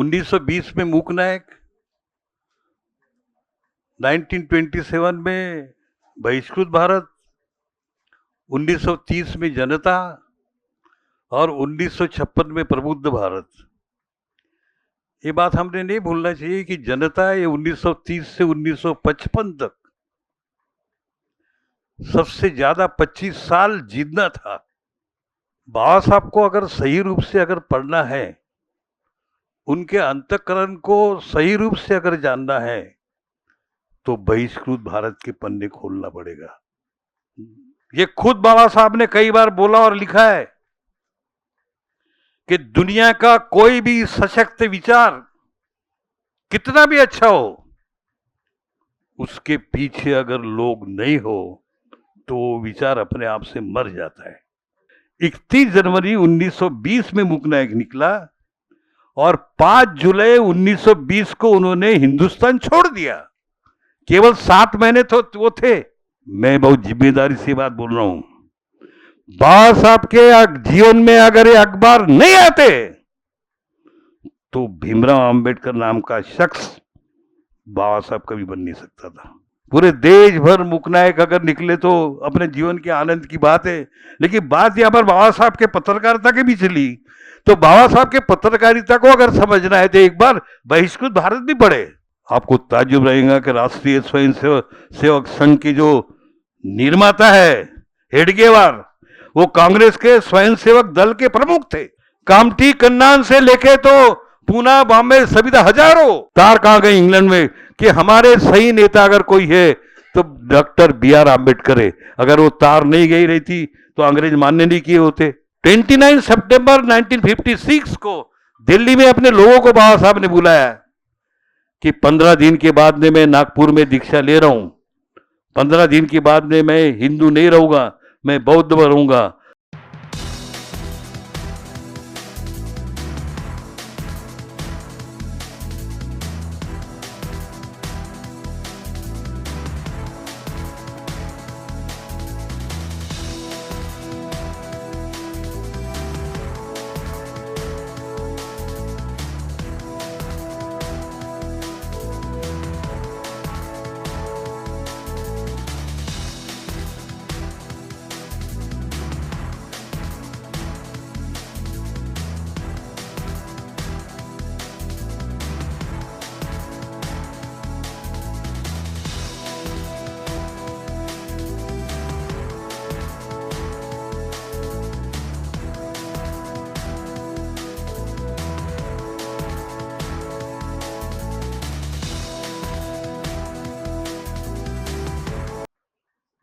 1920 में मूक नायक, 1927 में बहिष्कृत भारत, 1930 में जनता और 1956 में प्रबुद्ध भारत। ये बात हमने नहीं भूलना चाहिए कि जनता ये 1930 से 1955 तक सबसे ज्यादा 25 साल जीतना था। बाबा साहब को अगर सही रूप से अगर पढ़ना है, उनके अंतःकरण को सही रूप से अगर जानना है, तो बहिष्कृत भारत के पन्ने खोलना पड़ेगा। ये खुद बाबा साहब ने कई बार बोला और लिखा है कि दुनिया का कोई भी सशक्त विचार कितना भी अच्छा हो, उसके पीछे अगर लोग नहीं हो तो वो विचार अपने आप से मर जाता है। 31 जनवरी 1920 में मूक नायक निकला और 5 जुलाई 1920 को उन्होंने हिंदुस्तान छोड़ दिया। केवल 7 महीने तो वो थे। मैं बहुत जिम्मेदारी से बात बोल रहा हूं। बाबा साहब के जीवन में अगर ये अखबार नहीं आते तो भीमराव अंबेडकर नाम का शख्स बाबा साहब कभी बन नहीं सकता था। पूरे देश भर मूक नायक अगर निकले तो अपने जीवन के आनंद की बात है, लेकिन बात यहां पर बाबा साहब के पत्रकारिता के भी चली। तो बाबा साहब के पत्रकारिता को अगर समझना है तो एक बार बहिष्कृत भारत भी पढ़े। आपको ताज्जुब रहेगा कि राष्ट्रीय स्वयं सेवक संघ के जो निर्माता है हेडगेवार, वो कांग्रेस के स्वयंसेवक दल के प्रमुख थे। कामठी कन्नान से लेके तो पूना, बॉम्बे, सभी हजारों तार कहां गए इंग्लैंड में कि हमारे सही नेता अगर कोई है तो डॉक्टर बी.आर. आम्बेडकर है। अगर वो तार नहीं गई रहती तो अंग्रेज मान्य नहीं किए होते। 29 सितंबर 1956 को दिल्ली में अपने लोगों को बाबा साहब ने बुलाया कि 15 दिन के बाद में मैं नागपुर में दीक्षा ले रहा हूं। 15 दिन के बाद में मैं हिंदू नहीं रहूंगा, मैं बौद्ध रहूंगा।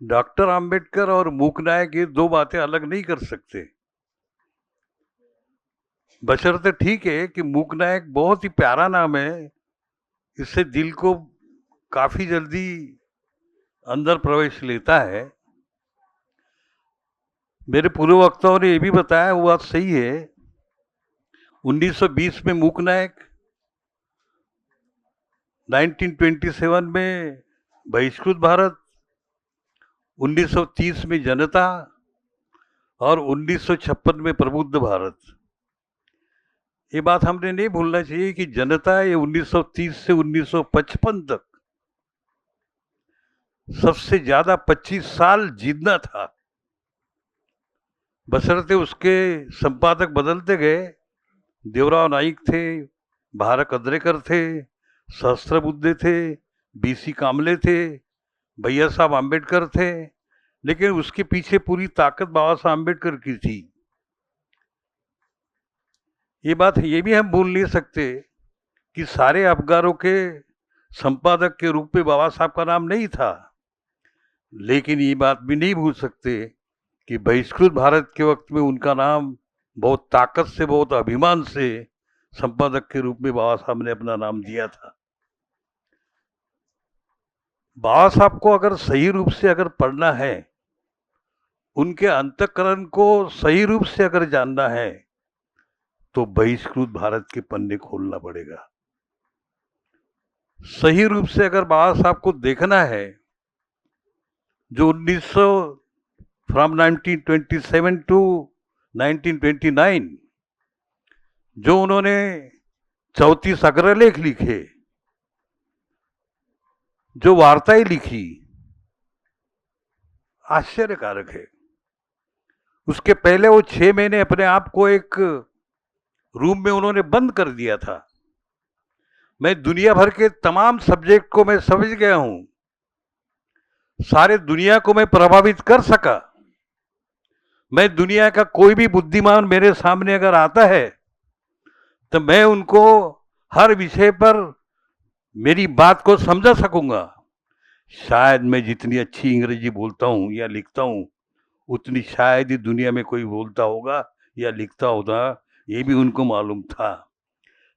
डॉक्टर आम्बेडकर और मूक नायक ये दो बातें अलग नहीं कर सकते। बशर्ते ठीक है कि मूक नायक बहुत ही प्यारा नाम है, इससे दिल को काफी जल्दी अंदर प्रवेश लेता है। मेरे पूर्व वक्ताओं ने यह भी बताया, वो बात सही है। 1920 में मूक नायक, 1927 में बहिष्कृत भारत, 1930 में जनता और 1956 में प्रबुद्ध भारत। ये बात हमने नहीं भूलना चाहिए कि जनता ये 1930 से 1955 तक सबसे ज्यादा 25 साल जीतना था। बशर्ते उसके संपादक बदलते गए। देवराव नाइक थे, भारत अद्रेकर थे, सहस्त्रबुद्धे थे, बीसी कामले थे, भैया साहब आम्बेडकर थे, लेकिन उसके पीछे पूरी ताकत बाबा साहब आम्बेडकर की थी। ये बात ये भी हम भूल नहीं सकते कि सारे अखबारों के संपादक के रूप में बाबा साहब का नाम नहीं था, लेकिन ये बात भी नहीं भूल सकते कि बहिष्कृत भारत के वक्त में उनका नाम बहुत ताकत से, बहुत अभिमान से संपादक के रूप में बाबा साहब ने अपना नाम दिया था। बाबा साहब को अगर सही रूप से अगर पढ़ना है, उनके अंतःकरण को सही रूप से अगर जानना है, तो बहिष्कृत भारत के पन्ने खोलना पड़ेगा। सही रूप से अगर बाबा साहब को देखना है, जो 1900 फ्रॉम 1927 टू 1929 जो उन्होंने 34 अग्रलेख लिखे, जो वार्ताएं लिखी, आश्चर्यकारक है। उसके पहले वो 6 महीने अपने आप को एक रूम में उन्होंने बंद कर दिया था। मैं दुनिया भर के तमाम सब्जेक्ट को मैं समझ गया हूं, सारे दुनिया को मैं प्रभावित कर सका। मैं दुनिया का कोई भी बुद्धिमान मेरे सामने अगर आता है तो मैं उनको हर विषय पर मेरी बात को समझा सकूंगा। शायद मैं जितनी अच्छी अंग्रेजी बोलता हूं या लिखता हूं, उतनी शायद ही दुनिया में कोई बोलता होगा या लिखता होगा, ये भी उनको मालूम था।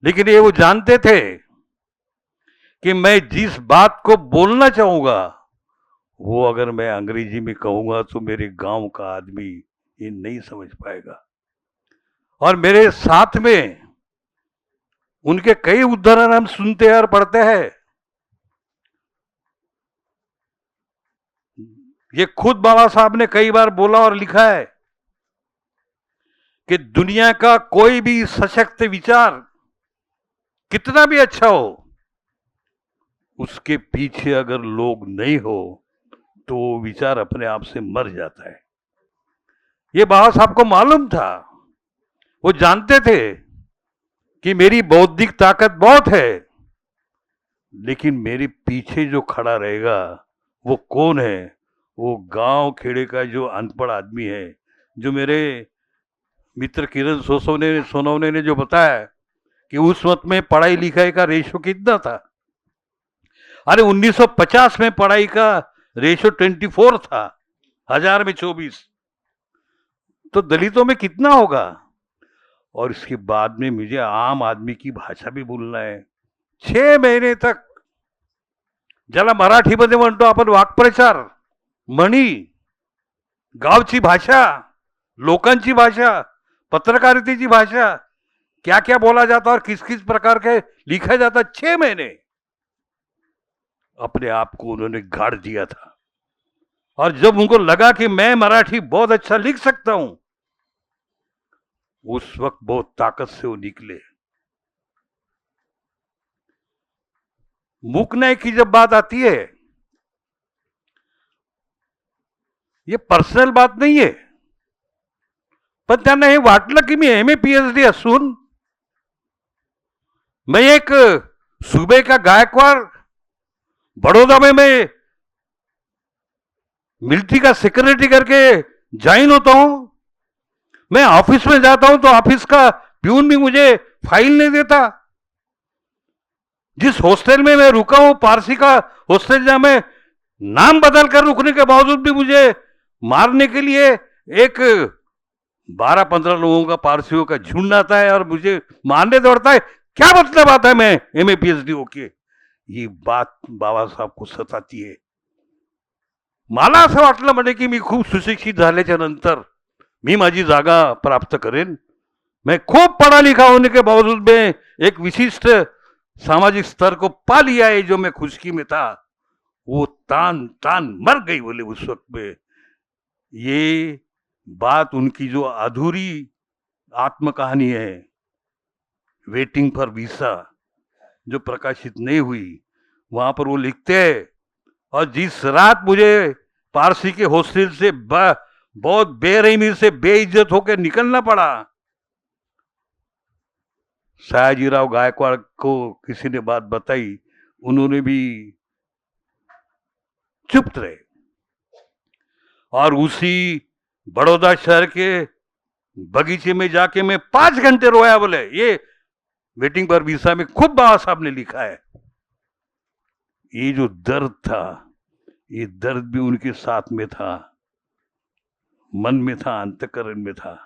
लेकिन ये वो जानते थे कि मैं जिस बात को बोलना चाहूंगा वो अगर मैं अंग्रेजी में कहूंगा तो मेरे गांव का आदमी ये नहीं समझ पाएगा। और मेरे साथ में उनके कई उदाहरण हम सुनते हैं और पढ़ते हैं। ये खुद बाबा साहब ने कई बार बोला और लिखा है कि दुनिया का कोई भी सशक्त विचार कितना भी अच्छा हो, उसके पीछे अगर लोग नहीं हो तो वो विचार अपने आप से मर जाता है। ये बाबा साहब को मालूम था। वो जानते थे कि मेरी बौद्धिक ताकत बहुत है, लेकिन मेरे पीछे जो खड़ा रहेगा वो कौन है? वो गांव खेड़े का जो अनपढ़ आदमी है। जो मेरे मित्र किरण सोनवने ने जो बताया कि उस वक्त में पढ़ाई लिखाई का रेशो कितना था। अरे 1950 में पढ़ाई का रेशो 24 था, 1000 में 24, तो दलितों में कितना होगा? और इसके बाद में मुझे आम आदमी की भाषा भी बोलना है। 6 महीने तक, ज्याला मराठीमध्ये म्हणतो आपण वाक्प्रचार, म्हणी, गावची भाषा, लोकांची भाषा, पत्रकारितेची भाषा, क्या क्या बोला जाता और किस किस प्रकार के लिखा जाता, 6 महीने अपने आप को उन्होंने गाड़ दिया था। और जब उनको लगा कि मैं मराठी बहुत अच्छा लिख सकता हूं, उस वक्त बहुत ताकत से वो निकले। मुकने की जब बात आती है, ये पर्सनल बात नहीं है, पण त्यांना हे वाटलं की मी एमए पीएचडी असून मैं एक सूबे का गायकवाड़, बड़ौदा में मैं मिलिट्री का सेक्रेटरी करके ज्वाइन होता हूं। मैं ऑफिस में जाता हूं तो ऑफिस का प्यून भी मुझे फाइल नहीं देता। जिस हॉस्टल में मैं रुका हूं, पारसी का हॉस्टल, जहां मैं नाम बदल कर रुकने के बावजूद भी मुझे मारने के लिए एक 12-15 लोगों का, पारसियों का झुंड आता है और मुझे मारने दौड़ता है। क्या मतलब आता है मैं एमए पीएचडी होके? ही बात बाबासाहेब को सताती है। मला असं वाटलं म्हणजे की मी खूप सुशिक्षित झाल्याच्या नंतर मी माझी जागा प्राप्त करेन। मैं खूब पढ़ा लिखा होने के बावजूद में एक विशिष्ट सामाजिक स्तर को पा लिया है जो मैं खुशकी में था। वो तान तान मर गई बोले उस वक्त में। ये बात उनकी जो अधूरी आत्मकहानी है, वेटिंग फॉर वीसा, जो प्रकाशित नहीं हुई, वहां पर वो लिखते हैं, और जिस रात मुझे पारसी के हॉस्टल से बहुत बेरहमी से बेइज्जत होकर निकलना पड़ा, सयाजीराव गायकवाड़ को किसी ने बात बताई, उन्होंने भी चुप रहे। और उसी बड़ौदा शहर के बगीचे में जाके मैं 5 घंटे रोया बोले। ये वेटिंग फॉर वीसा में खुद बाबा साहब ने लिखा है। ये जो दर्द था, ये दर्द भी उनके साथ में था, मन में था, अंतःकरण में था।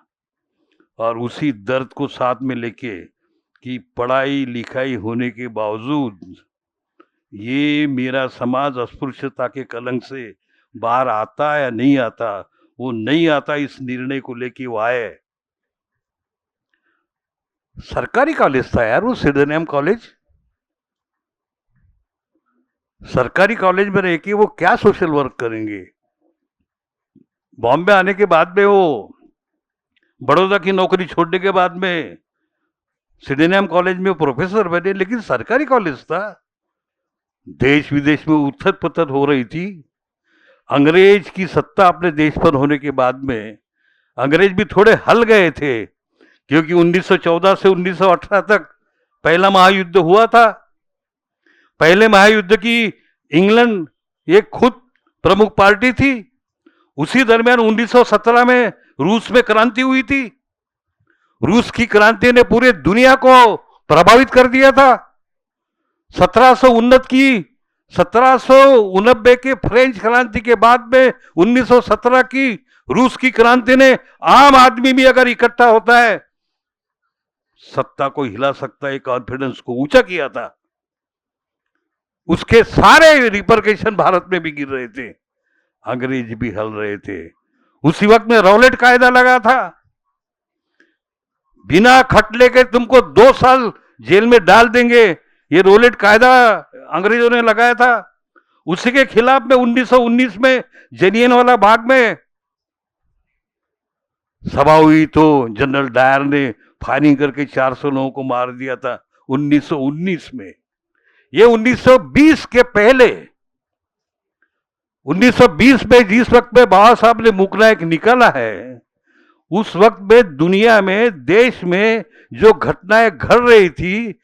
और उसी दर्द को साथ में लेके कि पढ़ाई लिखाई होने के बावजूद ये मेरा समाज अस्पृश्यता के कलंक से बाहर आता या नहीं आता, वो नहीं आता, इस निर्णय को लेके वो आए। सरकारी कॉलेज था यार वो, सिडनहम कॉलेज। सरकारी कॉलेज में रह के वो क्या सोशल वर्क करेंगे? बॉम्बे आने के बाद में, वो बड़ौदा की नौकरी छोड़ने के बाद में सिडेनियम कॉलेज में प्रोफेसर बने, लेकिन सरकारी कॉलेज था। देश विदेश में उथल पुथल हो रही थी। अंग्रेज की सत्ता अपने देश पर होने के बाद में अंग्रेज भी थोड़े हल गए थे, क्योंकि 1914 से 1918 तक पहला महायुद्ध हुआ था। पहले महायुद्ध की इंग्लैंड एक खुद प्रमुख पार्टी थी। उसी दरमियान 1917 में रूस में क्रांति हुई थी। रूस की क्रांति ने पूरे दुनिया को प्रभावित कर दिया था। 1789 के फ्रेंच क्रांति के बाद में 1917 की रूस की क्रांति ने आम आदमी भी अगर इकट्ठा होता है, सत्ता को हिला सकता है, कॉन्फिडेंस को ऊंचा किया था। उसके सारे रिपरकेशन भारत में भी गिर रहे थे, अंग्रेज भी हल रहे थे। उसी वक्त में रॉलेट कायदा लगा था, बिना खटले के तुमको 2 साल जेल में डाल देंगे, ये रॉलेट कायदा अंग्रेजों ने लगाया था। उसी के खिलाफ में 1919 में जलियांवाला बाग में सभा हुई तो जनरल डायर ने फायरिंग करके 400 लोगों को मार दिया था 1919 में। ये 1920 के पहले, 1920 में जिस वक्त में बाबा साहब ने मुकनायक निकाला है, उस वक्त में दुनिया में, देश में जो घटनाएं घट रही थी,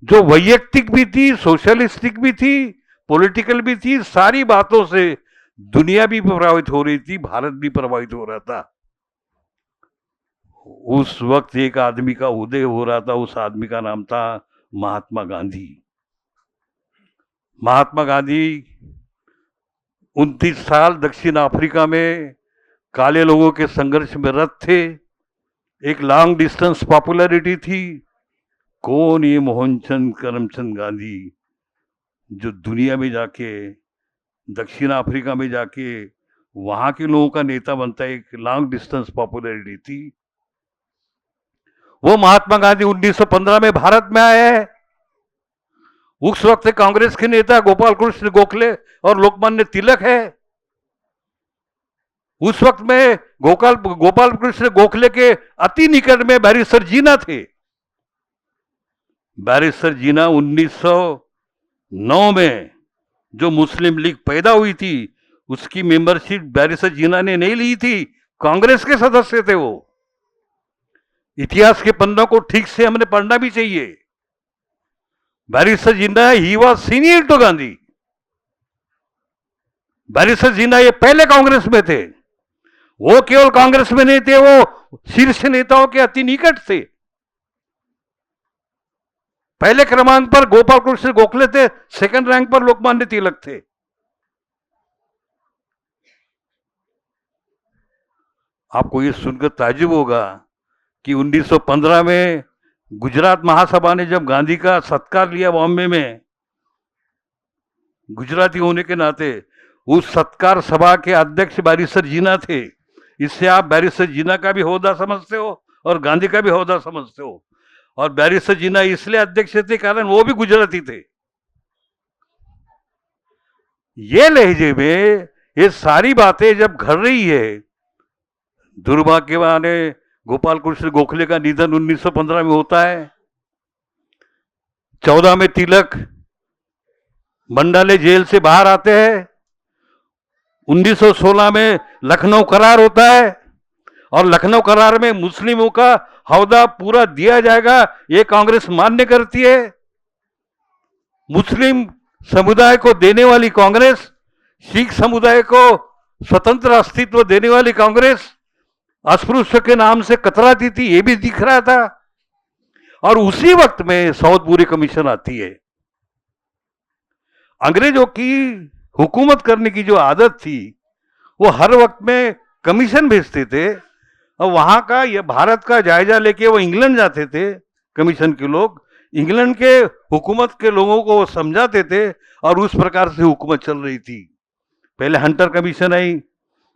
जो वैयक्तिक भी थी, सोशलिस्टिक भी थी, पॉलिटिकल भी थी, सारी बातों से दुनिया भी प्रभावित हो रही थी, भारत भी प्रभावित हो रहा था। उस वक्त एक आदमी का उदय हो रहा था, उस आदमी का नाम था महात्मा गांधी। महात्मा गांधी 29 साल दक्षिण अफ्रीका में काले लोगों के संघर्ष में रत थे। एक लॉन्ग डिस्टेंस पॉपुलैरिटी थी। कौन ये मोहनचंद करमचंद गांधी, जो दुनिया में जाके, दक्षिण अफ्रीका में जाके वहां के लोगों का नेता बनता है, एक लॉन्ग डिस्टेंस पॉपुलैरिटी थी। वो महात्मा गांधी 1915 में भारत में आए हैं। उस वक्त कांग्रेस के नेता गोपाल कृष्ण गोखले और लोकमान्य तिलक है। उस वक्त में गोपाल कृष्ण गोखले के अति निकट में बैरिस्टर जीना थे। बैरिस्टर जीना 1909 में जो मुस्लिम लीग पैदा हुई थी, उसकी मेंबरशिप बैरिस्टर जीना ने नहीं ली थी, कांग्रेस के सदस्य थे वो। इतिहास के पन्नों को ठीक से हमने पढ़ना भी चाहिए। Barrister Jinnah, he was senior to Gandhi. Barrister Jinnah ये पहले कांग्रेस में थे। वो केवल कांग्रेस में नहीं थे, वो शीर्ष नेताओं के अति निकट थे। पहले क्रमांक पर गोपाल कृष्ण गोखले थे, सेकंड रैंक पर लोकमान्य तिलक थे। आपको ये सुनकर ताज्जुब होगा कि 1915 में गुजरात महासभा ने जब गांधी का सत्कार लिया बॉम्बे में, गुजराती होने के नाते उस सत्कार सभा के अध्यक्ष बैरिस्टर जीना थे। इससे आप बैरिस्टर जीना का भी होदा समझते हो और गांधी का भी होदा समझते हो। और बैरिस्टर जीना इसलिए अध्यक्ष थे कारण वो भी गुजराती थे। ये लहजे में ये सारी बातें जब घट रही है, दुर्भाग्यवान है, गोपाल कृष्ण गोखले का निधन 1915 में होता है। 14 में तिलक मंडाले जेल से बाहर आते हैं। 1916 में लखनऊ करार होता है और लखनऊ करार में मुस्लिमों का हौदा पूरा दिया जाएगा, ये कांग्रेस मान्य करती है। मुस्लिम समुदाय को देने वाली कांग्रेस, सिख समुदाय को स्वतंत्र अस्तित्व देने वाली कांग्रेस अस्पृश्य के नाम से कतराती थी, ये भी दिख रहा था। और उसी वक्त में साउथबुरी कमीशन आती है। अंग्रेजों की हुकूमत करने की जो आदत थी, वो हर वक्त में कमीशन भेजते थे और वहां का, ये भारत का जायजा लेके वो इंग्लैंड जाते थे। कमीशन के लोग इंग्लैंड के हुकूमत के लोगों को समझाते थे और उस प्रकार से हुकूमत चल रही थी। पहले हंटर कमीशन आई,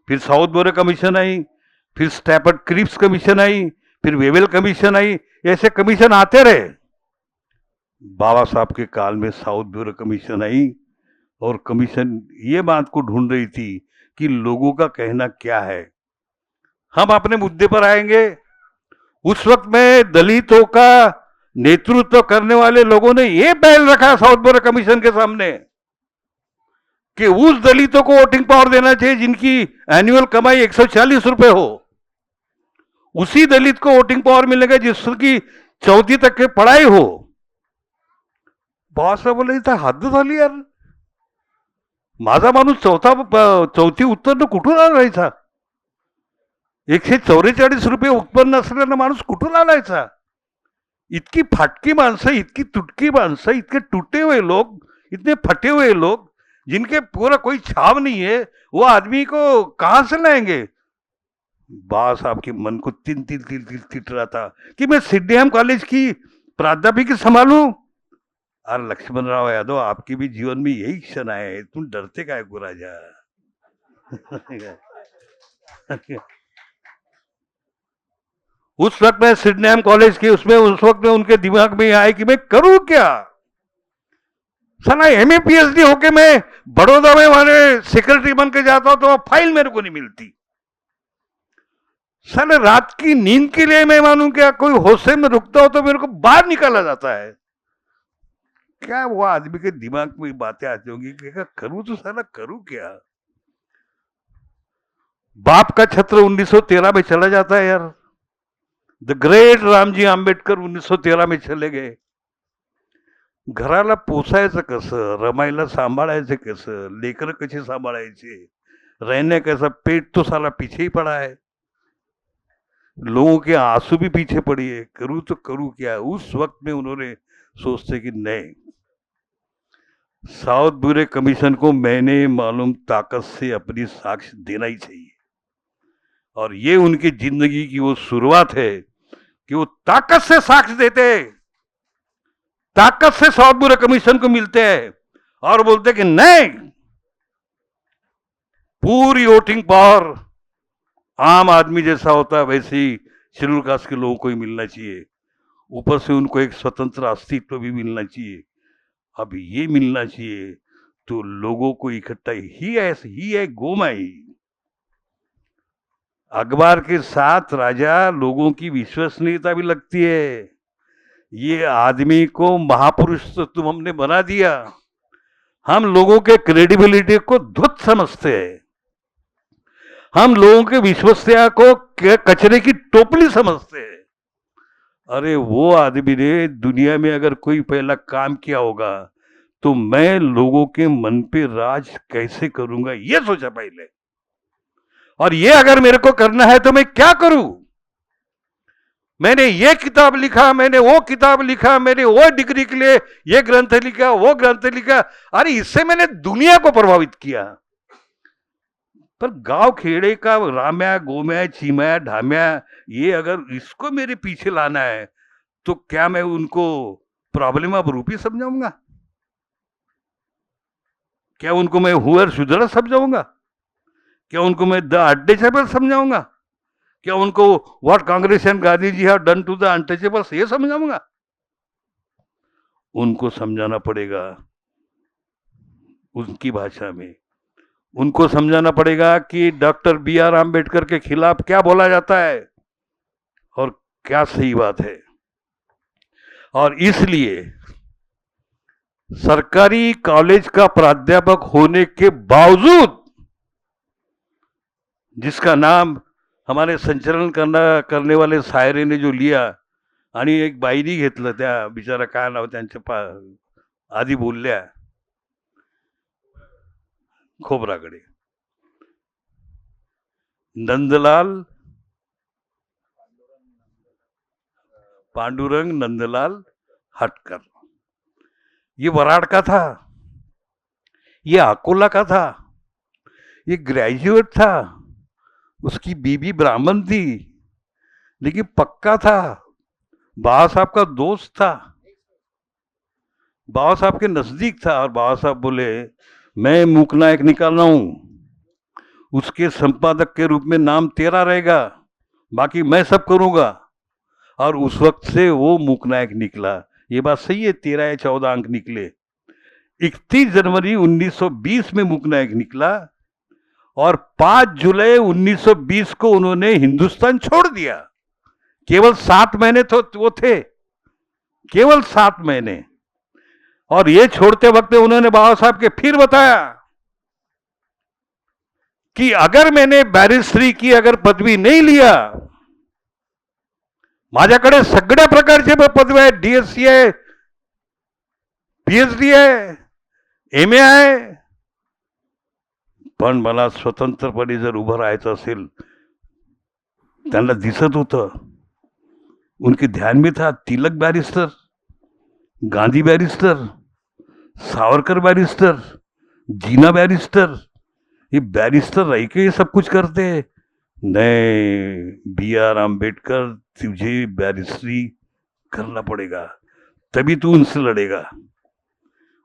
फिर साउथबुरी कमीशन आई, फिर स्टैफर्ड क्रिप्स कमीशन आई, फिर वेवेल कमीशन आई, ऐसे कमीशन आते रहे। बाबा साहब के काल में साउथबुरी कमीशन आई और कमीशन ये बात को ढूंढ रही थी कि लोगों का कहना क्या है। हम अपने मुद्दे पर आएंगे। उस वक्त में दलितों का नेतृत्व करने वाले लोगों ने यह पहल रखा साउथ बोरो कमीशन के सामने कि उस दलितों को वोटिंग पावर देना चाहिए जिनकी एनुअल कमाई 140 रुपए हो, उसी दलित को वोटिंग पावर मिलेगा जिसकी 4वी तक की पढ़ाई हो। बाळासाहेब बोले इथं हद्द झाली यार, माझा माणूस 4थी उत्पन्न कुठून आणायचा? 144 रुपये उत्पन्न असलेला माणूस कुठून आणायचा? इतकी फाटकी माणसं, इतकी तुटकी माणसं, इतके टूटे हुए लोग, इतने फटे हुए लोग जिनके पूरा कोई छाव नहीं है, वो आदमी को कहां से लाएंगे? बास आपके मन को तिल तिल तिल तिल तिट रहा था कि मैं सिडनीहम कॉलेज की प्राध्यापिका संभालूं। अरे लक्ष्मणराव यादव, आपके भी जीवन में यही क्षण आए, तुम डरते काय को राजा? उस वक्त मैं सिडनीहम कॉलेज के उसमें उस वक्त में उनके दिमाग में आया कि मैं करूं क्या? साला एमए पीएचडी होके मैं बड़ौदा में हमारे सेक्रेटरी बन के जाता हूं तो फाइल मेरे को नहीं मिलती। साले रात की नींद के लिए मैं मानूं क्या कोई होशे में रुकता हो तो मेरे को बाहर निकाला जाता है। क्या वो आदमी के दिमाग में बातें आती होंगी कि करूं तो साला करूं क्या? बाप का छत्र 1913 में चला जाता है यार। द ग्रेट रामजी आंबेडकर 1913 में चले गए। घराला पोसायचं कसं, रमाईला सांभाळायचं कसं, लेकर कसे सांभाळायचे, रहने कैसा, पेट तो साला पीछे ही पड़ा है, लोगों के आंसू भी पीछे पड़ी है, करूं तो करूं क्या? उस वक्त में उन्होंने सोचते कि नहीं, साउथ बोरो कमीशन को मैंने मालूम ताकत से अपनी साक्ष्य देना ही चाहिए। और ये उनकी जिंदगी की वो शुरुआत है कि वो ताकत से साक्ष्य देते हैं, ताकत से साउथ बोरो कमीशन को मिलते हैं और बोलते कि नहीं, पूरी वोटिंग पावर आम आदमी जैसा होता है वैसे ही शेड्यूल कास्ट के लोगों को ही मिलना चाहिए, ऊपर से उनको एक स्वतंत्र अस्तित्व भी मिलना चाहिए। अब ये मिलना चाहिए तो लोगों को इकट्ठा ही है गोमाई। अखबार के साथ राजा लोगों की विश्वसनीयता भी लगती है। ये आदमी को महापुरुष तो तुम हमने बना दिया, हम लोगों के क्रेडिबिलिटी को धुत समझते हैं, हम लोगों के विश्वसनीयता को कचरे की टोपली समझते हैं। अरे वो आदमी ने दुनिया में अगर कोई पहला काम किया होगा तो मैं लोगों के मन पे राज कैसे करूंगा ये सोचा पहले, और ये अगर मेरे को करना है तो मैं क्या करूं? मैंने ये किताब लिखा, मैंने वो किताब लिखा, मैंने वो डिग्री के लिए ये ग्रंथ लिखा, वो ग्रंथ लिखा, अरे इससे मैंने दुनिया को प्रभावित किया। पर गांव खेड़े का राम्या गोम्या चीम्या ढाम्या, ये अगर इसको मेरे पीछे लाना है तो क्या मैं उनको प्रॉब्लम ऑफ रूपी समझाऊंगा? क्या उनको मैं हुअर सुधरा समझाऊंगा? क्या उनको मैं द अनटचेबल समझाऊंगा? क्या उनको what Congress and Gandhi ji have done to the untouchables ये समझाऊंगा? उनको समझाना पड़ेगा उनकी भाषा में, उनको समझाना पड़ेगा कि डॉक्टर बी.आर. आंबेडकर के खिलाफ क्या बोला जाता है और क्या सही बात है। और इसलिए सरकारी कॉलेज का प्राध्यापक होने के बावजूद, जिसका नाम हमारे संचलन करने वाले सायरे ने जो लिया आणि एक बाईनी घेतलं, त्या बिचारा काय नाव त्यांच्या आधी बोलल्या खोबराकडे, नंदलाल पांडुरंग नंदलाल हटकर, ये वराड़ का था, ये अकोला का था, ये ग्रेजुएट था, उसकी बीबी ब्राह्मण थी लेकिन पक्का था, बाबा साहब का दोस्त था, बाबा साहब के नजदीक था। और बाबा साहब बोले मैं मूक नायक निकाल रहा हूं, उसके संपादक के रूप में नाम तेरा रहेगा, बाकी मैं सब करूंगा। और उस वक्त से वो मूक नायक निकला। ये बात सही है, 13 या 14 अंक निकले। 31 जनवरी 1920 में मूक नायक निकला और 5 जुलाई 1920 को उन्होंने हिंदुस्तान छोड़ दिया। केवल 7 महीने तो वो थे, केवल 7 महीने। और ये छोड़ते वक्त उन्होंने बाबा साहब के फिर बताया कि अगर मैंने बैरिस्ट्री की अगर पदवी नहीं लिया, माझ्याकडे सगळ्या प्रकारचे पदवी आहेत, डीएससी आहे, पीएचडी आहे, एमए आहे, पण मला स्वतंत्रपणे जर उभं राहायचं असेल, त्यांना दिसत होतं, उनके ध्यान में था Tilak barrister, Gandhi barrister, Savarkar barrister, Jinnah barrister, ये बैरिस्टर रह के ये सब कुछ करते हैं। नहीं, BR आम्बेडकर, तुझे बैरिस्ट्री करना पड़ेगा, तभी तू उनसे लड़ेगा।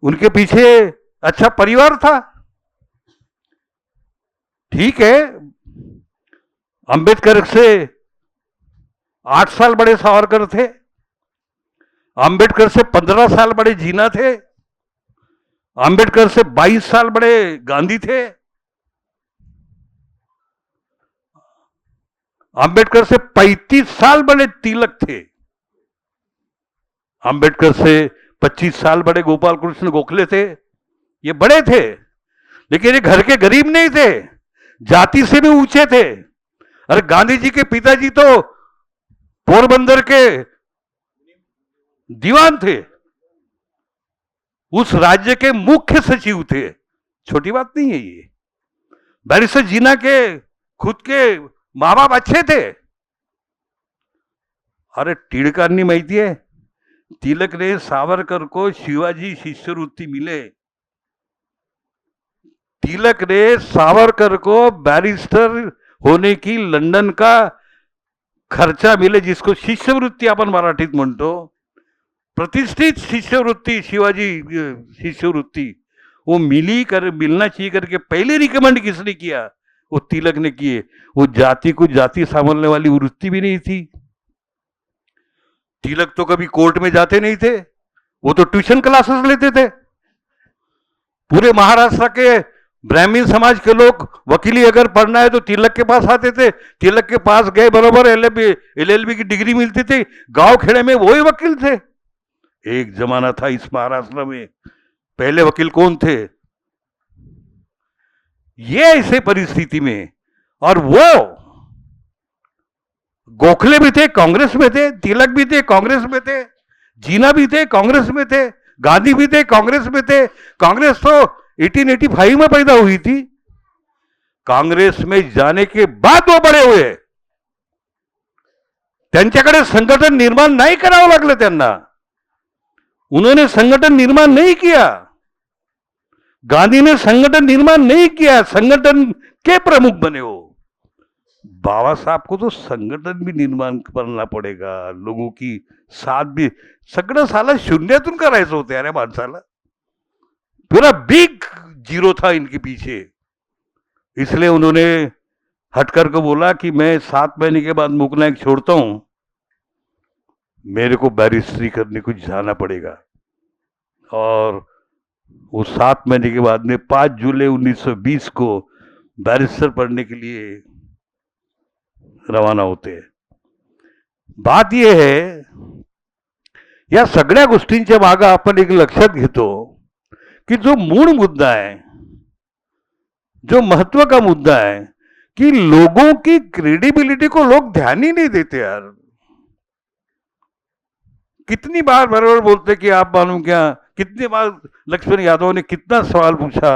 उनके पीछे अच्छा परिवार था, ठीक है, अंबेडकर से 8 साल बड़े सावरकर थे, अंबेडकर से 15 साल बड़े जीना थे, अंबेडकर से 22 साल बड़े गांधी थे, अंबेडकर से 35 साल बड़े तिलक थे, अंबेडकर से 25 साल बड़े गोपाल कृष्ण गोखले थे। ये बड़े थे, लेकिन ये घर के गरीब नहीं थे, जाति से भी ऊंचे थे। अरे गांधी जी के पिताजी तो पोरबंदर के दीवान थे, उस राज्य के मुख्य सचिव थे, छोटी बात नहीं है ये। बैरिस्टर जीना के खुद के माँ बाप अच्छे थे। अरे टिळकांनी माहिती है, तिलक ने सावरकर को शिवाजी शिष्यवृत्ति मिले, तिलक ने सावरकर को बैरिस्टर होने की लंदन का खर्चा मिले, जिसको शिष्यवृत्ती आपण मराठीत म्हणतो, प्रतिष्ठित शिष्यवृत्ति, शिवाजी शिष्यवृत्ति, वो मिलना चाहिए करके पहले रिकमेंड किसने किया? वो तिलक ने किए। वो जाति को जाति संभालने वाली वृत्ति भी नहीं थी। तिलक तो कभी कोर्ट में जाते नहीं थे, वो तो ट्यूशन क्लासेस लेते थे। पूरे महाराष्ट्र के ब्राह्मण समाज के लोग वकीली अगर पढ़ना है तो तिलक के पास आते थे, तिलक के पास गए, बराबर LLB की डिग्री मिलती थी। गांव खेड़े में वही वकील थे। एक जमाना था इस महाराष्ट्र में, पहले वकील कौन थे? ये ऐसे परिस्थिति में, और वो गोखले भी थे, कांग्रेस में थे, तिलक भी थे, कांग्रेस में थे, जीना भी थे, कांग्रेस में थे, गांधी भी थे, कांग्रेस में थे। कांग्रेस तो 1885 में पैदा हुई थी। कांग्रेस में जाने के बाद वो बड़े हुए, त्यांच्याकडे संघटन निर्माण नहीं करावं लागलं त्यांना, उन्होंने संगठन निर्माण नहीं किया। गांधी ने संगठन निर्माण नहीं किया, संगठन के प्रमुख बने हो। बाबा साहब को तो संगठन भी निर्माण करना पड़ेगा, लोगों की साथ भी, सगळं साला शून्यातून करायचं होतं यार माणसाला। पूरा बिग जीरो था इनके पीछे, इसलिए उन्होंने हटकर को बोला कि मैं 7 महीने के बाद मुकनायक छोड़ता हूं, मेरे को बैरिस्ट्री करने को जाना पड़ेगा। और वो 7 महीने के बाद में 5 जुलाई 1920 को बैरिस्टर पढ़ने के लिए रवाना होते हैं। बात यह है, या सगळ्या गोष्टींच्या मागे आपण एक लक्षात घेतो कि जो मूळ मुद्दा है, जो महत्व का मुद्दा है, कि लोगों की क्रेडिबिलिटी को लोग ध्यान ही नहीं देते यार। कितनी बार बराबर बोलते कि आप मालूम क्या, कितनी बार लक्ष्मण यादव ने कितना सवाल पूछा,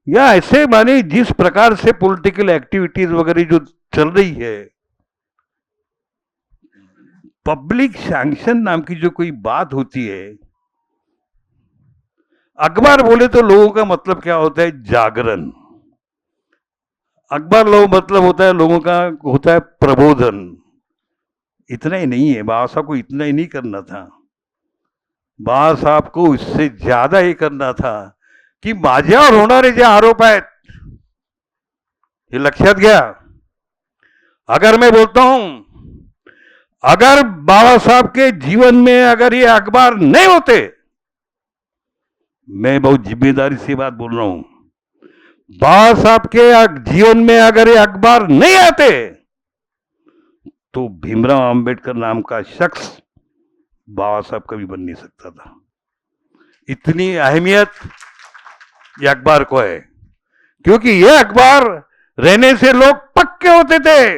या ऐसे माने जिस प्रकार से पॉलिटिकल एक्टिविटीज वगैरह जो चल रही है, पब्लिक सैंक्शन नाम की जो कोई बात होती है, अखबार बोले तो लोगों का मतलब क्या होता है? जागरण। अखबार लोग मतलब होता है, लोगों का होता है प्रबोधन। इतना ही नहीं है, बाबा साहब को इतना ही नहीं करना था। बाबा साहब को इससे ज्यादा ही करना था कि माझ्यावर होणारे जे आरोप आहेत, ये लक्षात घ्या। अगर मैं बोलता हूं, अगर बाबा साहब के जीवन में अगर ये अखबार नहीं होते, मैं बहुत जिम्मेदारी से बात बोल रहा हूं, बाबा साहब के जीवन में अगर ये अखबार नहीं आते तो भीमराव अंबेडकर नाम का शख्स बाबा साहब कभी बन नहीं सकता था। इतनी अहमियत ये अखबार को है, क्योंकि ये अखबार रहने से लोग पक्के होते थे,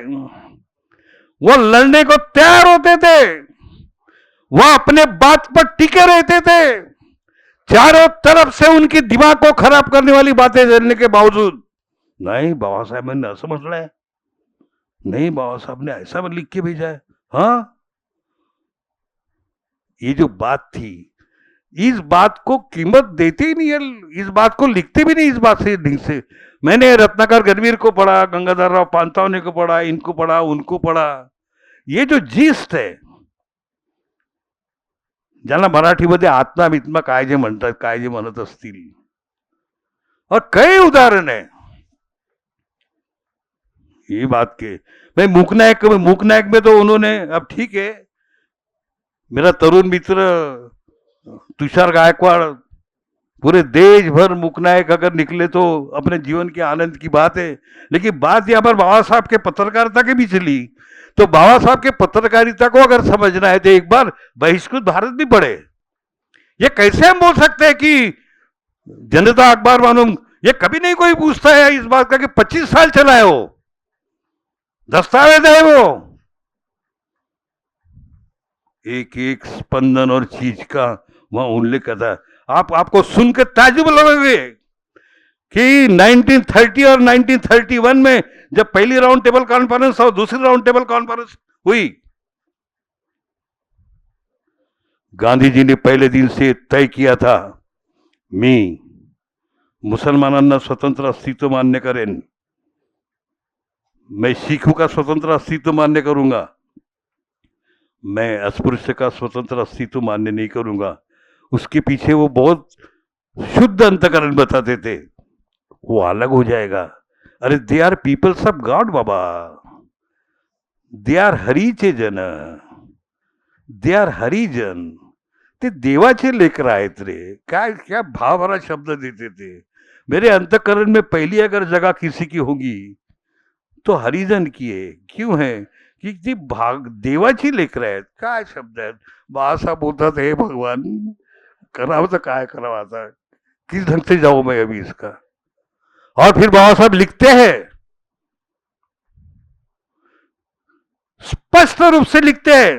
वो लड़ने को तैयार होते थे, वो अपने बात पर टिके रहते थे। चारों तरफ से उनकी दिमाग को खराब करने वाली बातें झेलने के बावजूद, नहीं बाबा साहब ने समझ रहा है, नहीं बाबा साहब ने ऐसा लिख के भेजा है। हाँ, ये जो बात थी, इस बात को कीमत देते ही नहीं है, इस बात को लिखते भी नहीं, इस बात से ढंग से। मैंने रत्नाकर गणवीर को पढ़ा, गंगाधर राव पांतावने को पढ़ा, इनको पढ़ा, उनको पढ़ा। ये जो जिस्ट है, ज्याला मराठीमध्ये आत्मा बित्मा काय जे म्हणतात, काय जे म्हणत असतील, और कई उदाहरण है ये बात के। भाई मूकनायक में तो उन्होंने, अब ठीक है, मेरा तरुण मित्र तुषार गायकवाड़, पूरे देश भर मूकनायक अगर निकले तो अपने जीवन के आनंद की बात है। लेकिन बात यहां पर बाबा साहब के पत्रकारिता के भी चली, तो बाबा साहब के पत्रकारिता को अगर समझना है तो एक बार बहिष्कृत भारत भी पढ़े। ये कैसे हम बोल सकते हैं कि जनता अखबार मालूम, ये कभी नहीं कोई पूछता है इस बात का कि 25 साल चला है, वो दस्तावेज है, वो एक एक स्पंदन और चीज का वहां उल्लेख करता है। आपको सुनकर ताज्जुब लगोगे कि 1930 और 1931 में जब पहली राउंड टेबल कॉन्फ्रेंस और दूसरी राउंड टेबल कॉन्फ्रेंस हुई, गांधी जी ने पहले दिन से तय किया था, मी मुसलमानांना स्वतंत्र अस्तित्व मान्य करेन, मैं सिखों का स्वतंत्र अस्तित्व मान्य करूंगा, मैं अस्पृश्य का स्वतंत्र अस्तित्व मान्य नहीं करूंगा। उसके पीछे वो बहुत शुद्ध अंतकरण बताते थे, वो अलग हो जाएगा। अरे they are peoples of God बाबा, दे आर हरीचे जन, दे आर हरिजन, ते देवाचे लेकर आहेत रे। क्या क्या भाव भरा शब्द देते थे। मेरे अंतकरण में पहली अगर जगह किसी की होगी तो हरिजन की है। क्यों है कि ती भाग देवाची लेकर आहेत। काय शब्द आहेत। बाळासाहेब बोलतात, हे भगवान करावं तो काय करावं, आता किस ढंग से जाऊं मैं अभी इसका। और फिर बाबा साहब लिखते हैं, स्पष्ट रूप से लिखते हैं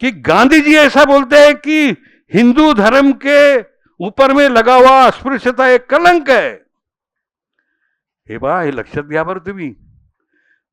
कि गांधी जी ऐसा बोलते हैं कि हिंदू धर्म के ऊपर में लगा हुआ अस्पृश्यता एक कलंक है। हे बा, हे लक्षात घ्या बरं तुम्ही।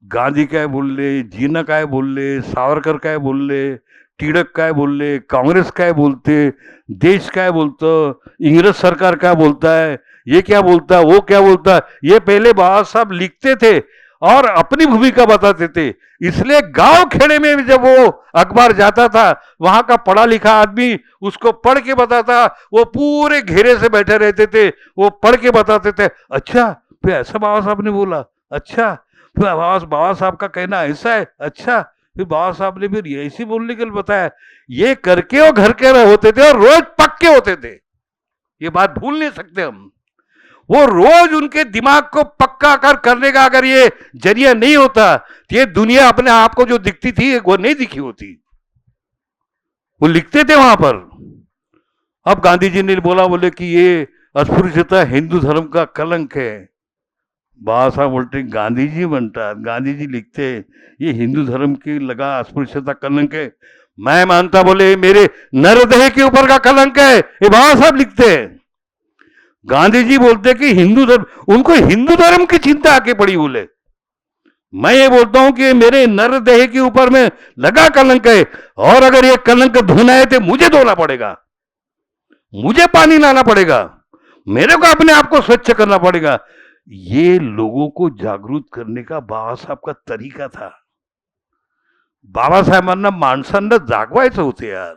गांधी काय बोलले, जीना काय बोलले, सावरकर काय बोलले, टिळक काय बोलले, कांग्रेस काय बोलते, देश काय बोलतं, इंग्रज सरकार क्या बोलता है, ये क्या बोलता है, वो क्या बोलता है, ये पहले बाबा साहब लिखते थे और अपनी भूमिका बताते थे। इसलिए गांव खेड़े में जब वो अखबार जाता था, वहां का पढ़ा लिखा आदमी उसको पढ़ के बताता, वो पूरे घेरे से बैठे रहते थे, वो पढ़ के बताते थे। अच्छा, फिर ऐसा बाबा साहब ने बोला, अच्छा फिर बाबा साहब का कहना ऐसा है, अच्छा फिर बाबा साहब ने फिर ऐसे बोलने के लिए बताया। ये करके वो घर के होते थे और रोज पक्के होते थे, ये बात भूल नहीं सकते हम। वो रोज उनके दिमाग को पक्का करने का अगर ये जरिया नहीं होता तो ये दुनिया अपने आप को जो दिखती थी वो नहीं दिखी होती। वो लिखते थे वहां पर। अब गांधी जी ने बोला, बोले कि ये अस्पृश्यता हिंदू धर्म का कलंक है। बाबा साहब बोलते, गांधी जी म्हणतात, गांधी जी लिखते ये हिंदू धर्म की लगा अस्पृश्यता कलंक है। मैं मानता, बोले मेरे नरदेह के ऊपर का कलंक है, ये बाबा साहब लिखते हैं। गांधी जी बोलते कि हिंदू धर्म, उनको हिंदू धर्म की चिंता आके पड़ी। बोले मैं ये बोलता हूं कि मेरे नरदेह के ऊपर में लगा कलंक है, और अगर ये कलंक धोना है तो मुझे धोना पड़ेगा, मुझे पानी लाना पड़ेगा, मेरे को अपने आप को स्वच्छ करना पड़ेगा। ये लोगों को जागरूक करने का बाबा साहब का तरीका था। बाबासाहेबांना माणसांना जागवायचं होते यार।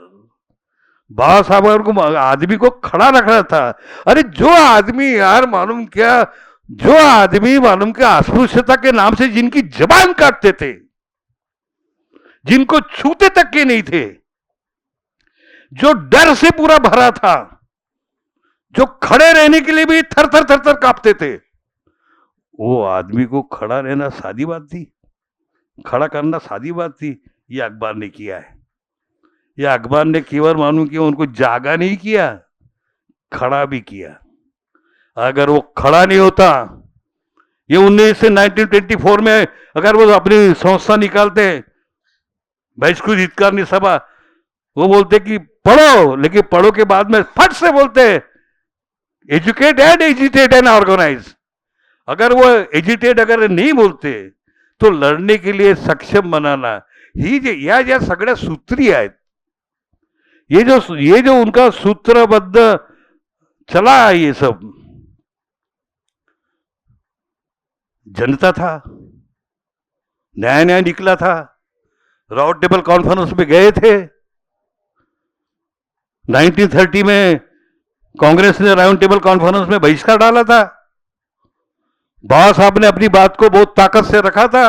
बाबा साहब को आदमी को खड़ा रखना था। अरे जो आदमी यार मालूम क्या, जो आदमी मालूम क्या अस्पृश्यता के नाम से जिनकी जबान काटते थे, जिनको छूते तक के नहीं थे, जो डर से पूरा भरा था, जो खड़े रहने के लिए भी थर थर थर थर कांपते थे, वो आदमी को खड़ा रहना सादी बात थी, खड़ा करना सादी बात थी। ये अखबार ने किया है। ये अखबार ने केवल मालूम किया, उनको जागा नहीं किया, खड़ा भी किया। अगर वो खड़ा नहीं होता, ये 1924 में अगर वो अपनी संस्था निकालते, बहिष्कृत हितकारिणी सभा, वो बोलते कि पढ़ो, लेकिन पढ़ो के बाद में फट से बोलते educate and agitate and organise. अगर वो एजिटेट अगर नहीं बोलते तो लढणे के लिए सक्षम बनाना, ही जे या ज्या सगळ्या सूत्री आहेत, ये जो उनका सूत्रबद्ध चला ये सब, जनता था, नया नया निकला था, राउंड टेबल कॉन्फ्रेंस में गए थे। 1930 में कांग्रेस ने राउंड टेबल कॉन्फ्रेंस में बहिष्कार डाला था। बाबा साहब ने अपनी बात को बहुत ताकत से रखा था।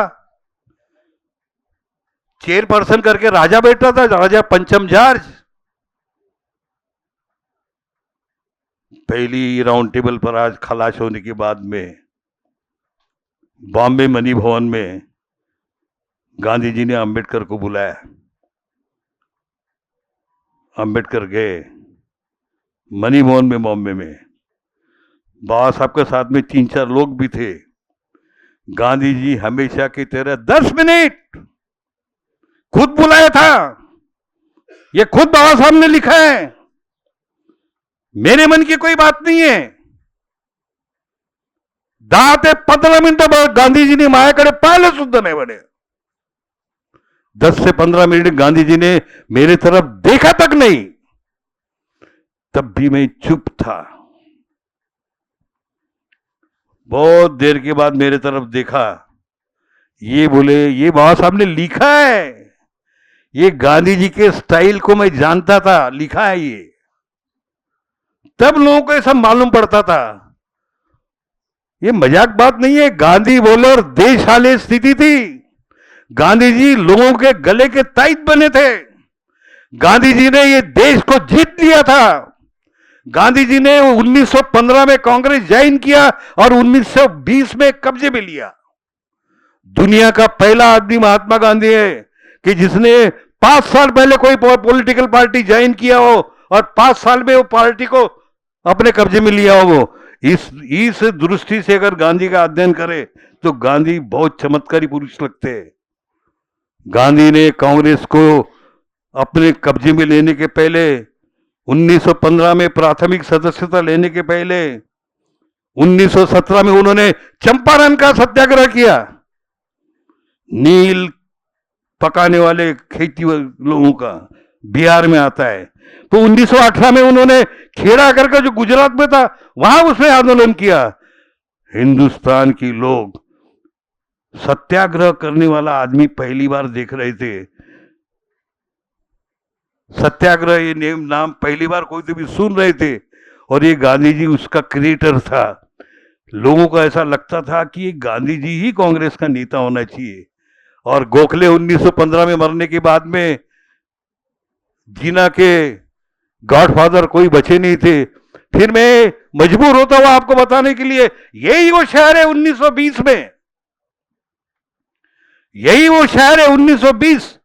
चेयरपर्सन करके राजा बैठा था, राजा पंचम जॉर्ज। पहली राउंड टेबल पर आज खलास होने के बाद में बॉम्बे मनी भवन में गांधी जी ने अंबेडकर को बुलाया। अंबेडकर गए मनी भवन में बॉम्बे में। बाबा साहब के साथ में 3-4 लोग भी थे। गांधी जी हमेशा की तरह 10 मिनट खुद बुलाया था। ये खुद बाबा साहब ने लिखा है, मेरे मन की कोई बात नहीं है। 10 ते 15 मिनिटं गांधीजीने माझ्याकडे पाहिलं सुद्धा नाही म्हणे। 10 से 15 मिनट गांधी जी ने मेरे तरफ देखा तक नहीं, तब भी मैं चुप था। बहुत देर के बाद मेरे तरफ देखा, ये बोले ये बाबा साहब ने लिखा है, ये गांधी जी के स्टाइल को मैं जानता था, लिखा है ये। तब लोगों को ऐसा मालूम पड़ता था, ये मजाक बात नहीं है। गांधी बोले और देश हाले स्थिति थी। गांधी जी लोगों के गले के ताईत बने थे। गांधी जी ने ये देश को जीत लिया था। गांधी जी ने 1915 में कांग्रेस ज्वाइन किया और 1920 में कब्जे में लिया। दुनिया का पहला आदमी महात्मा गांधी है कि जिसने 5 साल पहले कोई पॉलिटिकल पार्टी ज्वाइन किया हो और 5 साल में वो पार्टी को अपने कब्जे में लिया हो। इस दृष्टि से अगर गांधी का अध्ययन करे तो गांधी बहुत चमत्कारी पुरुष लगते हैं। गांधी ने कांग्रेस को अपने कब्जे में लेने के पहले 1915 में प्राथमिक सदस्यता लेने के पहले 1917 में उन्होंने चंपारण का सत्याग्रह किया। नील पकाने वाले खेती लोगों का बिहार में आता है। तो 1918 में उन्होंने खेड़ा करके जो गुजरात में था वहां उसने आंदोलन किया। हिंदुस्तान के लोग सत्याग्रह करने वाला आदमी पहली बार देख रहे थे। सत्याग्रह ये नाम पहली बार कोई तो भी सुन रहे थे और ये गांधी जी उसका क्रिएटर था। लोगों को ऐसा लगता था कि ये गांधी जी ही कांग्रेस का नेता होना चाहिए। और गोखले 1915 में मरने के बाद में जीना के गॉडफादर कोई बचे नहीं थे। फिर मैं मजबूर होता हूं आपको बताने के लिए, यही वो शहर है 1920 में, यही वो शहर है 1920।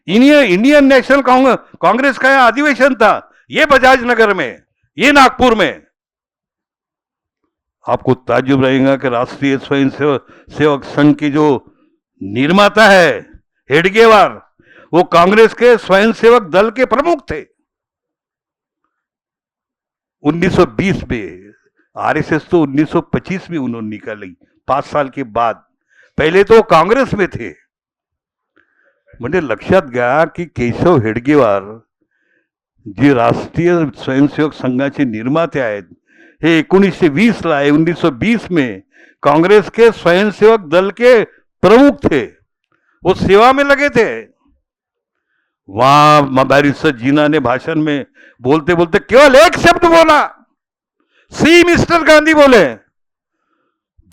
इंडियन नेशनल कांग्रेस का यहां अधिवेशन था, ये बजाज नगर में, ये नागपुर में। आपको ताज्जुब रहेगा कि राष्ट्रीय स्वयं सेवक संघ के जो निर्माता है हेडगेवार, वो कांग्रेस के स्वयंसेवक दल के प्रमुख थे। 1920 में आरएसएस तो 1925 में उन्होंने निकाली, 5 साल के बाद। पहले तो कांग्रेस में थे। म्हणजे लक्षात घ्या की केशव हेडगेवार जे राष्ट्रीय स्वयंसेवक संघाचे निर्माते आहेत, हे 1920 ला 1920 में कांग्रेस के स्वयंसेवक दल के प्रमुख थे। वो सेवा में लगे थे। वहां बैरिस्टर जीना ने भाषण में बोलते बोलते केवल एक शब्द बोला, सी मिस्टर गांधी बोले।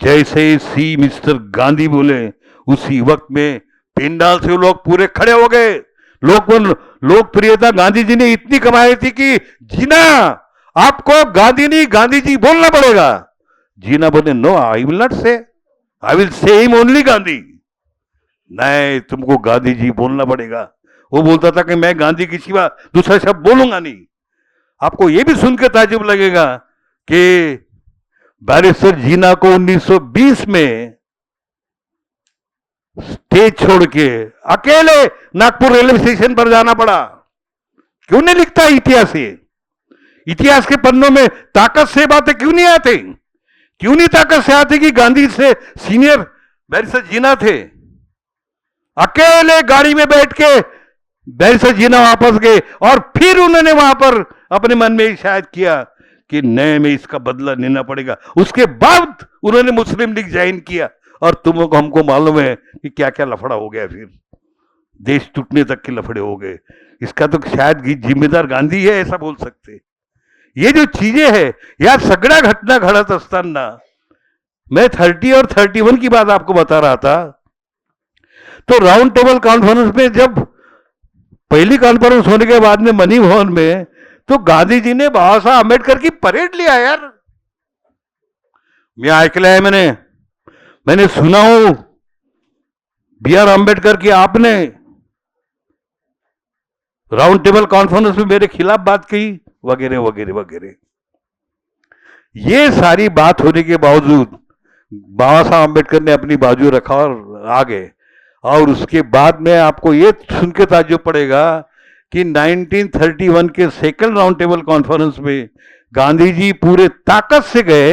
जैसे सी मिस्टर गांधी बोले, उसी वक्त में पिंडाल से लोग पूरे खड़े हो गए। लोकप्रियता गांधी जी ने इतनी कमाई थी कि जीना आपको गांधी नहीं गांधी जी बोलना पड़ेगा। जीना बोले नो, आई विल नॉट से, I will say him only Gandhi. नहीं, तुमको गांधी जी बोलना पड़ेगा। वो बोलता था कि मैं गांधी के सिवा दूसरा शब्द बोलूंगा नहीं। आपको ये भी सुन के ताज्जुब लगेगा कि बैरिस्टर जीना को 1920 में स्टेज छोड़ के अकेले नागपुर रेलवे स्टेशन पर जाना पड़ा। क्यों नहीं लिखता इतिहास? इतिहास के पन्नों में ताकत से बातें क्यों नहीं आते? क्यों नहीं ताकत से आती कि गांधी से सीनियर बैरिस्टर जीना थे? अकेले गाड़ी में बैठ के बैरिस्टर जीना वापस गए और फिर उन्होंने वहां पर अपने मन में शायद किया कि नए में इसका बदला लेना पड़ेगा। उसके बाद उन्होंने मुस्लिम लीग ज्वाइन किया और तुमको हमको मालूम है कि क्या क्या लफड़ा हो गया, फिर देश टूटने तक के लफड़े हो गए। इसका तो शायद जिम्मेदार गांधी है, ऐसा बोल सकते। ये जो चीजें है या सगळ्या घटना घडत असताना मैं 30 और 31 की बात आपको बता रहा था। तो राउंड टेबल कॉन्फ्रेंस में जब पहली कॉन्फ्रेंस होने के बाद में मनी भवन में, तो गांधी जी ने बाबा साहब आंबेडकर की परेड लिया यार। मैं ऐकलं है, मैंने सुना हूं B.R. आंबेडकर की आपने राउंड टेबल कॉन्फ्रेंस में मेरे खिलाफ बात की, वगैरह वगैरह वगैरह। ये सारी बात होने के बावजूद बाबा साहब आंबेडकर ने अपनी बाजू रखा और आ गए। और उसके बाद में आपको ये सुन के ताज्जुब पड़ेगा कि 1931 के सेकंड राउंड टेबल कॉन्फ्रेंस में गांधी जी पूरे ताकत से गए।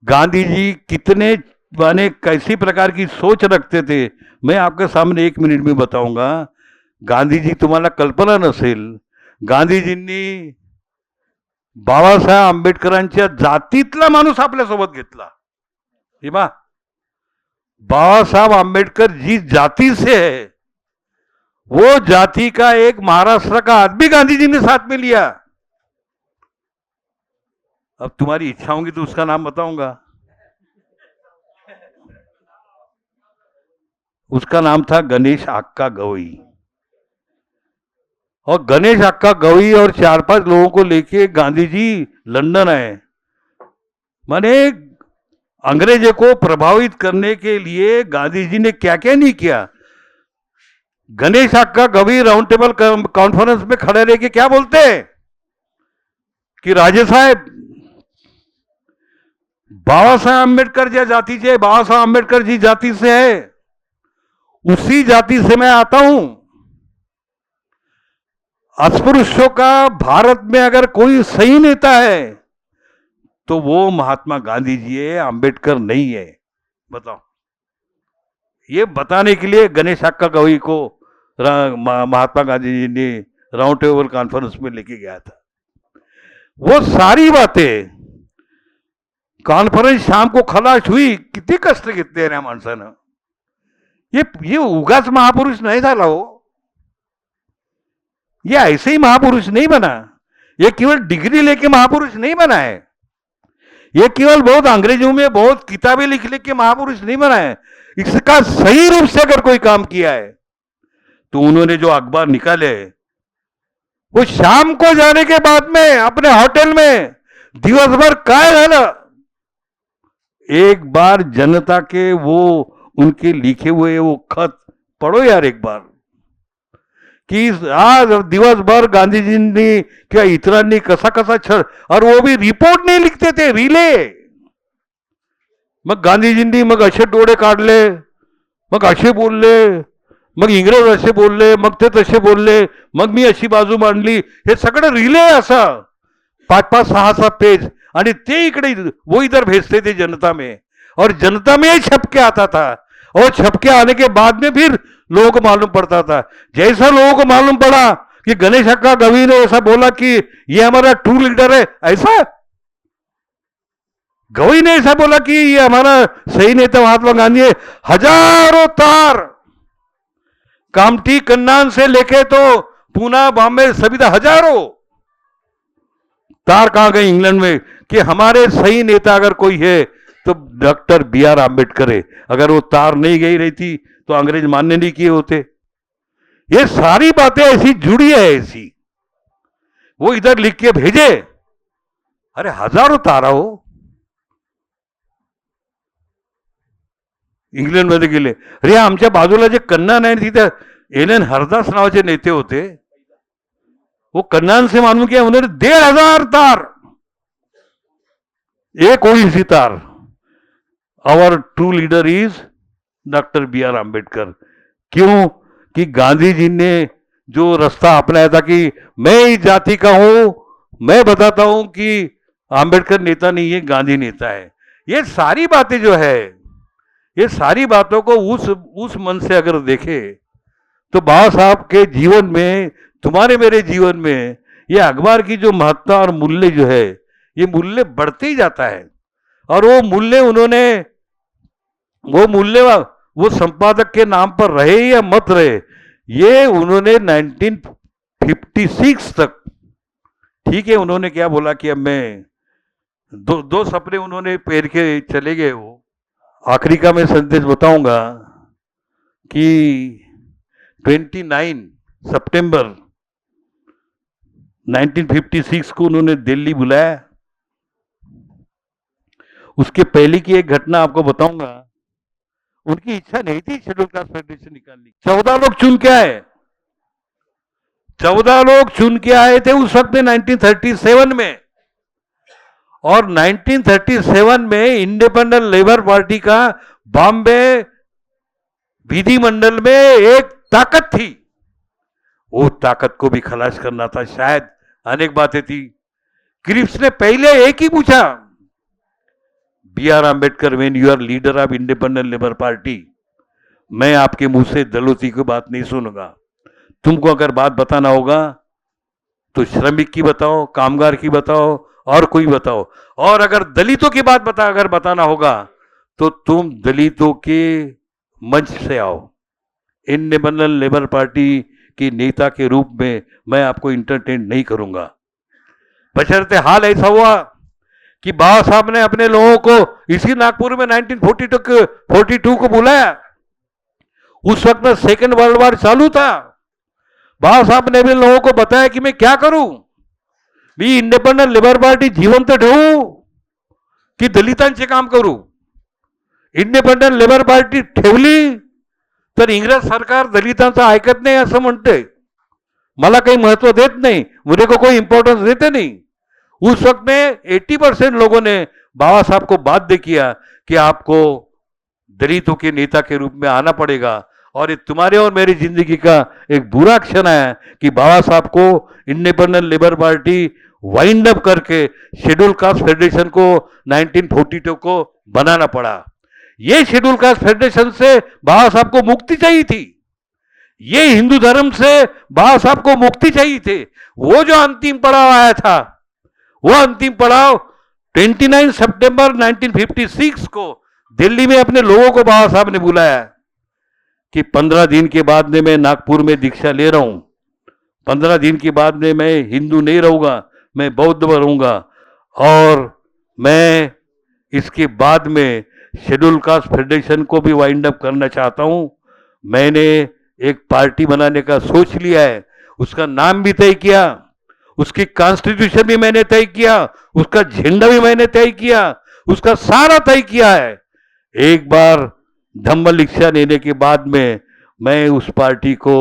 गांधी जी कितने माने कैसी प्रकार की सोच रखते थे, मैं आपके सामने 1 मिनिट में बताऊंगा। गांधी जी तुम्हाला कल्पना नसेल, गांधीजींनी बाबासाहेब आंबेडकरांच्या जातीतला माणूस आपल्यासोबत घेतला। हे बा, बाबा साहब आंबेडकर जिस जाति से है वो जाति का एक महाराष्ट्र का आदमी गांधी जी ने साथ में लिया। अब तुम्हारी इच्छा होगी तो उसका नाम बताऊंगा। उसका नाम था गणेश अक्का गवई। और गणेश अक्का गवई और 4-5 लोगों को लेके गांधी जी लंदन आए। माने अंग्रेजों को प्रभावित करने के लिए गांधी जी ने क्या क्या नहीं किया। गणेश अक्का गवई राउंड टेबल कॉन्फ्रेंस में खड़े रह के क्या बोलते हैं कि राजे साहब, बाबा साहब आंबेडकर ज्या जाति से, बाबा साहब आंबेडकर जी जाति से है, उसी जाति से मैं आता हूं। अस्पृश्यों का भारत में अगर कोई सही नेता है तो वो महात्मा गांधी जी है, आंबेडकर नहीं है। बताओ। ये बताने के लिए गणेश अक्का गवई को महात्मा गांधी जी ने राउंड टेबल कॉन्फ्रेंस में लेके गया था। वो सारी बातें कॉन्फ्रेंस शाम को खलास हुई। किती कष्ट घेतले ना माणसानं। ये उगाच महापुरुष नहीं झाला हो। ये ऐसे ही महापुरुष नहीं बना। ये केवल डिग्री लेके महापुरुष नहीं बना है। ये केवल बहुत अंग्रेजों में बहुत किताबें लिख के महापुरुष नहीं बना है। इसका सही रूप से अगर कोई काम किया है तो उन्होंने जो अखबार निकाले, वो शाम को जाने के बाद में अपने होटल में दिवसभर काय झालं, एक बार जनता के वो उनके लिखे हुए वो खत पढ़ो यार एक बार, कि आज दिवसभर गांधी जी ने क्या इतरांनी कसा कसा छळ, और वो भी रिपोर्ट नहीं लिखते थे, रिले। मग गांधीजींनी मग असे डोळे काढले, मग असे बोलले, मग इंग्रज असे बोलले, मग ते तसे बोलले, मग मी अशी बाजू मांडली। हे सगळं रिले असं 5-5, 6-6 पेज, आणि ते इकडे वो इधर भेजते थे जनता में, और जनता में छपके आता था। और छपके आने के बाद में फिर लोगों को मालूम पड़ता था। जैसा लोगों को मालूम पड़ा कि गणेश अक्का गवई ने ऐसा बोला कि ये हमारा ट्रू लीडर है, ऐसा गवई ने ऐसा बोला कि ये हमारा सही नेता महात्मा गांधी है, हजारों तार कामठी कन्नान से लेके तो पूना बॉम्बे सभी हजारों तार कहां गए इंग्लैंड में कि हमारे सही नेता अगर कोई है तो डॉक्टर B.R. आंबेडकर है। अगर वो तार नहीं गई रहती तो अंग्रेज मान्य नहीं किए होते। ये सारी बातें ऐसी जुड़ी है, ऐसी वो इधर लिख के भेजे। अरे हजारों तारा हो इंग्लंड मध्ये गेले। अरे आमच्या बाजूला जे कन्नन आहे तिथे एन हरदास नावाचे नेते होते, वो कन्नान से मालूम किया उन्होंने 1,500 तार, एक ओळी तार, our true leader is doctor B R Ambedkar. क्यों कि गांधी जी ने जो रास्ता अपनाया था कि मैं इस जाति का हूं, मैं बताता हूं कि आंबेडकर नेता नहीं है, गांधी नेता है। ये सारी बातें जो है, ये सारी बातों को उस मन से अगर देखे तो बाबा साहब के जीवन में, तुम्हारे मेरे जीवन में ये अखबार की जो महत्ता और मूल्य जो है, ये मूल्य बढ़ते ही जाता है। और वो मूल्य उन्होंने, वो मूल्य वो संपादक के नाम पर रहे या मत रहे, ये उन्होंने 1956 तक, ठीक है, उन्होंने क्या बोला कि अब मैं दो सपने उन्होंने पैर के चले गए। वो आखिरी का मैं संदेश बताऊंगा कि 29 सितंबर 1956 को उन्होंने दिल्ली बुलाया। उसके पहले की एक घटना आपको बताऊंगा। उनकी इच्छा नहीं थी शेड्यूल कास्ट फेडरेशन निकालने की। 14 लोग चुन के आए, 14 लोग चुन के आए थे उस वक्त में 1937 में। और 1937 में इंडिपेंडेंट लेबर पार्टी का बॉम्बे विधिमंडल में एक ताकत थी, वो ताकत को भी खलास करना था। शायद अनेक बातें थी। क्रिप्स ने पहले एक ही पूछा, B R Ambedkar, when you are leader of Independent Labour Party, मैं आपके मुंह से दलितों की बात नहीं सुनूंगा। तुमको अगर बात बताना होगा तो श्रमिक की बताओ, कामगार की बताओ, और कोई बताओ। और अगर दलितों की बात अगर बताना होगा तो तुम दलितों के मंच से आओ। इंडिपेंडेंट लेबर पार्टी के नेता के रूप में मैं आपको इंटरटेन नहीं करूंगा। बशर्ते हाल ऐसा हुआ कि बाबा साहब ने अपने लोगों को इसी नागपुर में 1942 को बुलाया। उस वक्त में सेकेंड वर्ल्ड वॉर चालू था। बाबा साहब ने भी लोगों को बताया कि मैं क्या करूं, मी इंडिपेंडेंट लेबर पार्टी जिवंत ठेवू की दलितांचे काम करू। इंडिपेंडेंट लेबर पार्टी ठेवली तर इंग्रज सरकार दलितांचं ऐकत नाही असं म्हणते, मला काही महत्व देत नहीं, मुझे को कोई इंपॉर्टेंस देते नहीं। उस वक्त में 80% लोगों ने बाबा साहब को बाध्य किया कि आपको दलितों के नेता के रूप में आना पड़ेगा। और ये तुम्हारे और मेरी जिंदगी का एक बुरा क्षण है कि बाबा साहब को independent Labour party wind up करके शेड्यूल कास्ट फेडरेशन को 1942 को बनाना पड़ा। ये शेड्यूल कास्ट फेडरेशन से बाबा साहब को मुक्ति चाहिए थी, ये हिंदू धर्म से बाबा साहब को मुक्ति चाहिए थे। वो जो अंतिम पड़ाव आया था, वो अंतिम पड़ाव 29 सितंबर 1956 को दिल्ली में अपने लोगों को बाबा साहब ने बुलाया कि 15 दिन के बाद में मैं नागपुर में दीक्षा ले रहा हूं, 15 दिन के बाद में मैं हिंदू नहीं रहूंगा, मैं बौद्ध रहूंगा। और मैं इसके बाद में शेड्यूल कास्ट फेडरेशन को भी वाइंड अप करना चाहता हूं। मैंने एक पार्टी बनाने का सोच लिया है, उसका नाम भी तय किया, उसकी कॉन्स्टिट्यूशन भी मैंने तय किया, उसका झंडा भी मैंने तय किया, उसका सारा तय किया है। एक बार धम्म दीक्षा लेने के बाद में मैं उस पार्टी को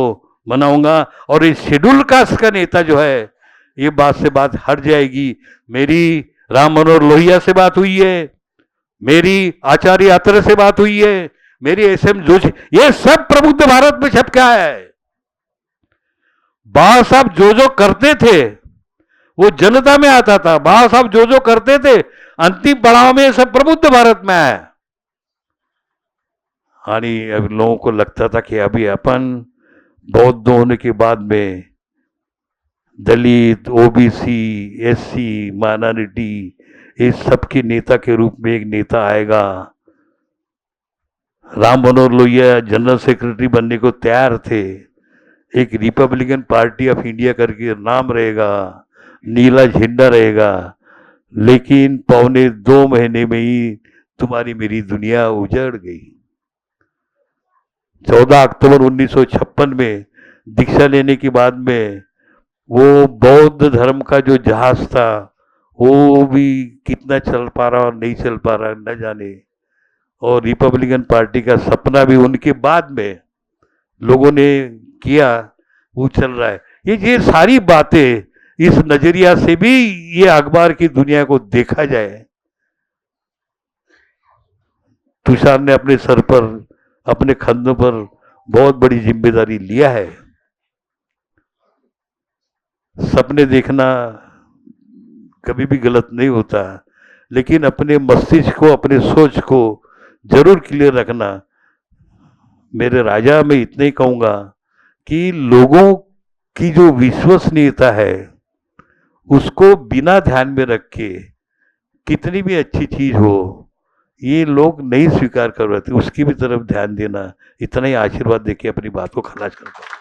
बनाऊंगा। और इस शेड्यूल कास्ट का नेता जो है, ये बात से बात हट जाएगी। मेरी राम मनोहर लोहिया से बात हुई है, मेरी आचार्य यात्रा से बात हुई है, मेरी एसएम जोशी, ये सब प्रबुद्ध भारत में छप क्या है। बाबा साहब जो जो करते थे वो जनता में आता था। बाबा साहब जो जो करते थे अंतिम पड़ाव में सब प्रबुद्ध भारत में आया। आणि अब लोगों को लगता था कि अभी अपन बौद्ध होने के बाद में दलित, ओबीसी, एससी, माइनॉरिटी, इस सबके नेता के रूप में एक नेता आएगा। राम मनोहर लोहिया जनरल सेक्रेटरी बनने को तैयार थे। एक रिपब्लिकन पार्टी ऑफ इंडिया करके नाम रहेगा, नीला झंडा रहेगा। लेकिन 2.25 महीने में ही तुम्हारी मेरी दुनिया उजड़ गई। 14 अक्टूबर 1956 में दीक्षा लेने के बाद में वो बौद्ध धर्म का जो जहाज था वो भी कितना चल पा रहा और नहीं चल पा रहा न जाने। और रिपब्लिकन पार्टी का सपना भी उनके बाद में लोगों ने किया वो चल रहा है। ये सारी बातें इस नजरिया से भी ये अखबार की दुनिया को देखा जाए। तुषार ने अपने सर पर, अपने कंधों पर बहुत बड़ी जिम्मेदारी लिया है। सपने देखना कभी भी गलत नहीं होता, लेकिन अपने मस्तिष्क को, अपने सोच को जरूर क्लियर रखना। मेरे राजा, मैं इतना ही कहूंगा कि लोगों की जो विश्वसनीयता है उसको बिना ध्यान में रख के कितनी भी अच्छी चीज हो ये लोग नहीं स्वीकार कर रहे थे, उसकी भी तरफ ध्यान देना। इतना ही आशीर्वाद देके अपनी बात को खलास करता हूं।